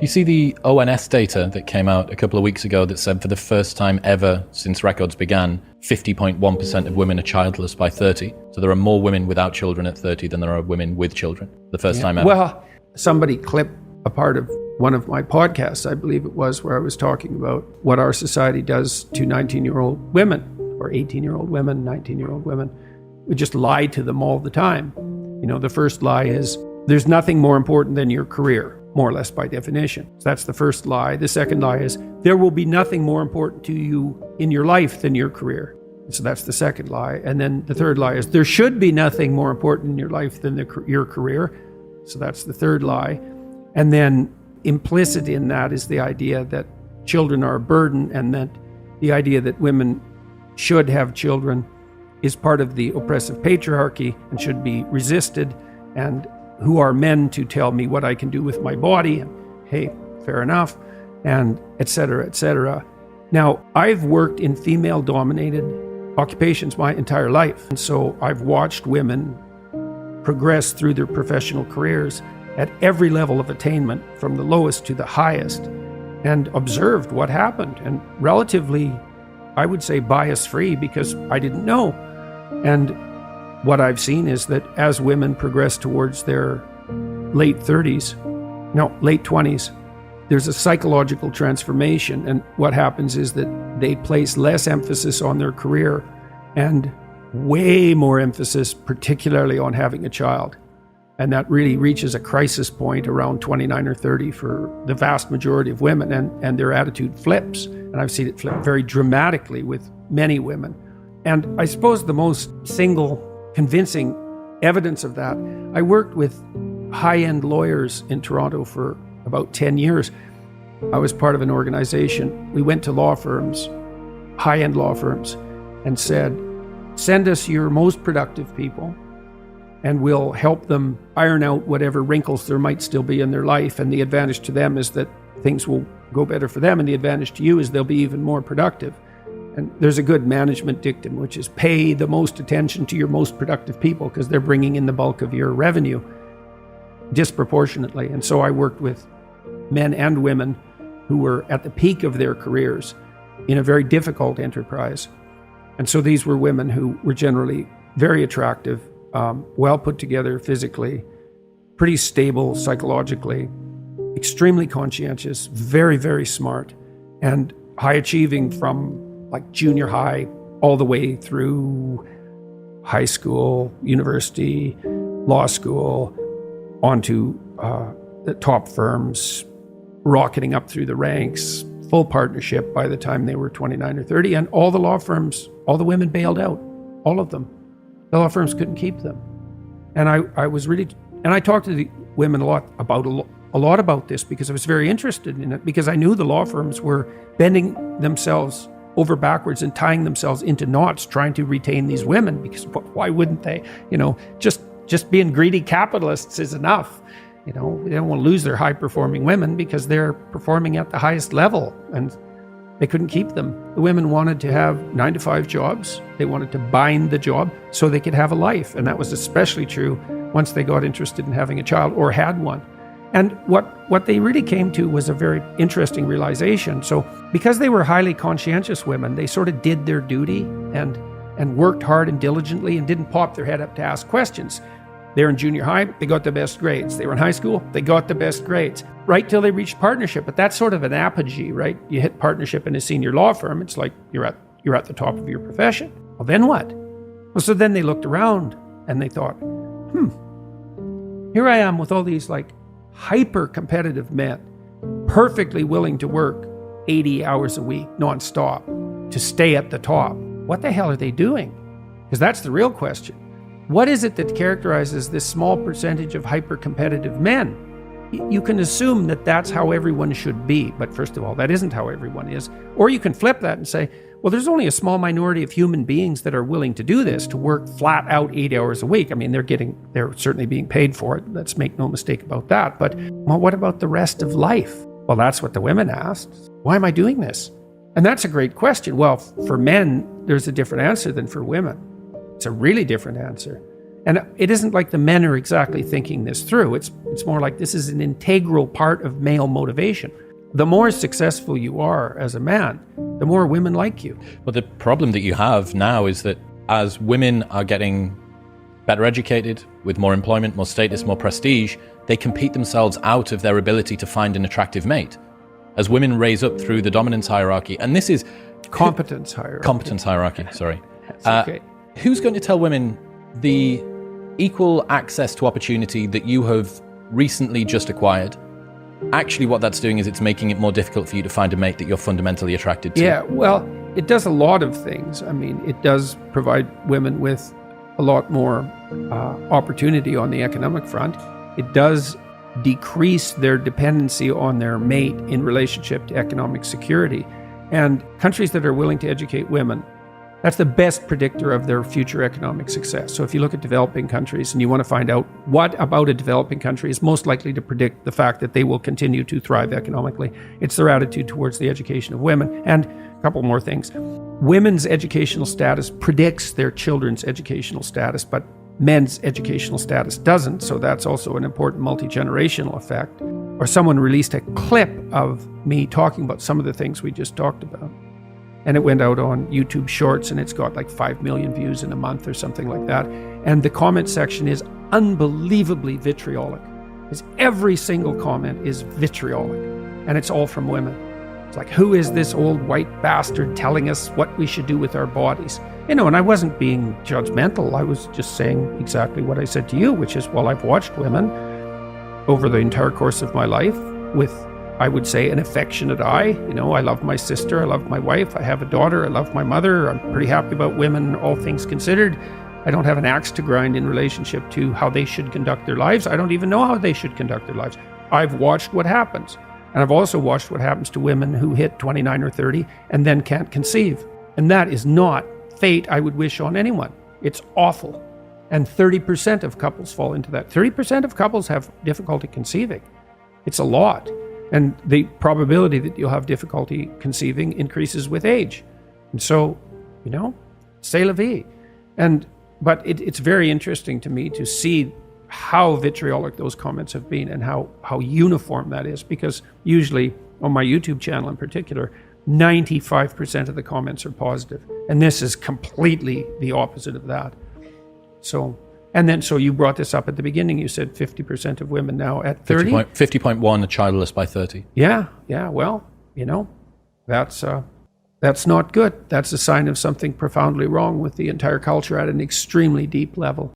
You see the ONS data that came out a couple of weeks ago that said for the first time ever since records began, 50.1% of women are childless by 30. So there are more women without children at 30 than there are women with children. The first time ever. Well, somebody clipped a part of one of my podcasts, I believe it was, where I was talking about what our society does to 19-year-old women, or 18-year-old women, 19-year-old women. We just lie to them all the time. You know, the first lie is, there's nothing more important than your career, more or less by definition. So that's the first lie. The second lie is, there will be nothing more important to you in your life than your career. So that's the second lie. And then the third lie is, there should be nothing more important in your life than your career. So that's the third lie. And then implicit in that is the idea that children are a burden, and that the idea that women should have children is part of the oppressive patriarchy and should be resisted. And who are men to tell me what I can do with my body? And, hey, fair enough, and et cetera, et cetera. Now, I've worked in female-dominated occupations my entire life. And so I've watched women progress through their professional careers at every level of attainment, from the lowest to the highest, and observed what happened. And relatively, I would say, bias-free, because I didn't know. And what I've seen is that as women progress towards their late 20s, there's a psychological transformation. And what happens is that they place less emphasis on their career and way more emphasis, particularly on having a child. And that really reaches a crisis point around 29 or 30 for the vast majority of women, and their attitude flips. And I've seen it flip very dramatically with many women. And I suppose the most single convincing evidence of that, I worked with high-end lawyers in Toronto for about 10 years. I was part of an organization. We went to law firms, high-end law firms, and said, send us your most productive people, and we'll help them iron out whatever wrinkles there might still be in their life. And the advantage to them is that things will go better for them, and the advantage to you is they'll be even more productive. And there's a good management dictum, which is pay the most attention to your most productive people, because they're bringing in the bulk of your revenue disproportionately. And so I worked with men and women who were at the peak of their careers in a very difficult enterprise. And so these were women who were generally very attractive, well put together physically, pretty stable psychologically, extremely conscientious, very, very smart, and high achieving from like junior high all the way through high school, university, law school, onto the top firms, rocketing up through the ranks, full partnership by the time they were 29 or 30. And all the law firms, all the women bailed out, all of them. The law firms couldn't keep them. And I was really, and I talked to the women a lot about this, because I was very interested in it, because I knew the law firms were bending themselves over backwards and tying themselves into knots trying to retain these women, because why wouldn't they? You know, just being greedy capitalists is enough. You know, they don't want to lose their high-performing women because they're performing at the highest level, and they couldn't keep them. The women wanted to have 9-to-5 jobs. They wanted to bind the job so they could have a life. And that was especially true once they got interested in having a child or had one. And what they really came to was a very interesting realization. So because they were highly conscientious women, they sort of did their duty and worked hard and diligently and didn't pop their head up to ask questions. They were in junior high, they got the best grades. They were in high school, they got the best grades, right till they reached partnership. But that's sort of an apogee, right? You hit partnership in a senior law firm, it's like you're at the top of your profession. Well, then what? Well, so then they looked around and they thought, here I am with all these like hyper-competitive men, perfectly willing to work 80 hours a week nonstop to stay at the top. What the hell are they doing? Because that's the real question. What is it that characterizes this small percentage of hyper-competitive men? You can assume that that's how everyone should be, but first of all, that isn't how everyone is. Or you can flip that and say, well, there's only a small minority of human beings that are willing to do this, to work flat out 8 hours a week. I mean, they're certainly being paid for it. Let's make no mistake about that. But well, what about the rest of life? Well, that's what the women asked. Why am I doing this? And that's a great question. Well, for men, there's a different answer than for women. It's a really different answer. And it isn't like the men are exactly thinking this through. It's more like this is an integral part of male motivation. The more successful you are as a man, the more women like you. But the problem that you have now is that as women are getting better educated, with more employment, more status, more prestige, they compete themselves out of their ability to find an attractive mate. As women raise up through the dominance hierarchy, and this is... Competence hierarchy. Competence hierarchy, sorry. Okay. Who's going to tell women the equal access to opportunity that you have recently just acquired? Actually, what that's doing is it's making it more difficult for you to find a mate that you're fundamentally attracted to. Yeah, well, it does a lot of things. I mean, it does provide women with a lot more opportunity on the economic front. It does decrease their dependency on their mate in relationship to economic security. And countries that are willing to educate women, that's the best predictor of their future economic success. So if you look at developing countries and you want to find out what about a developing country is most likely to predict the fact that they will continue to thrive economically, it's their attitude towards the education of women. And a couple more things. Women's educational status predicts their children's educational status, but men's educational status doesn't. So that's also an important multi-generational effect. Or someone released a clip of me talking about some of the things we just talked about. And it went out on YouTube Shorts, and it's got like 5 million views in a month or something like that. And the comment section is unbelievably vitriolic. Because every single comment is vitriolic, and it's all from women. It's like, who is this old white bastard telling us what we should do with our bodies? You know, and I wasn't being judgmental. I was just saying exactly what I said to you, which is, well, I've watched women over the entire course of my life with, I would say, an affectionate eye. You know, I love my sister, I love my wife, I have a daughter, I love my mother. I'm pretty happy about women, all things considered. I don't have an axe to grind in relationship to how they should conduct their lives. I don't even know how they should conduct their lives. I've watched what happens. And I've also watched what happens to women who hit 29 or 30 and then can't conceive. And that is not fate I would wish on anyone. It's awful. And 30% of couples fall into that. 30% of couples have difficulty conceiving. It's a lot. And the probability that you'll have difficulty conceiving increases with age. And so, you know, c'est la vie. But it's very interesting to me to see how vitriolic those comments have been and how uniform that is. Because usually, on my YouTube channel in particular, 95% of the comments are positive. And this is completely the opposite of that. So you brought this up at the beginning. You said 50% of women now at 30? 50.1 are childless by 30. Yeah. Well, you know, that's not good. That's a sign of something profoundly wrong with the entire culture at an extremely deep level.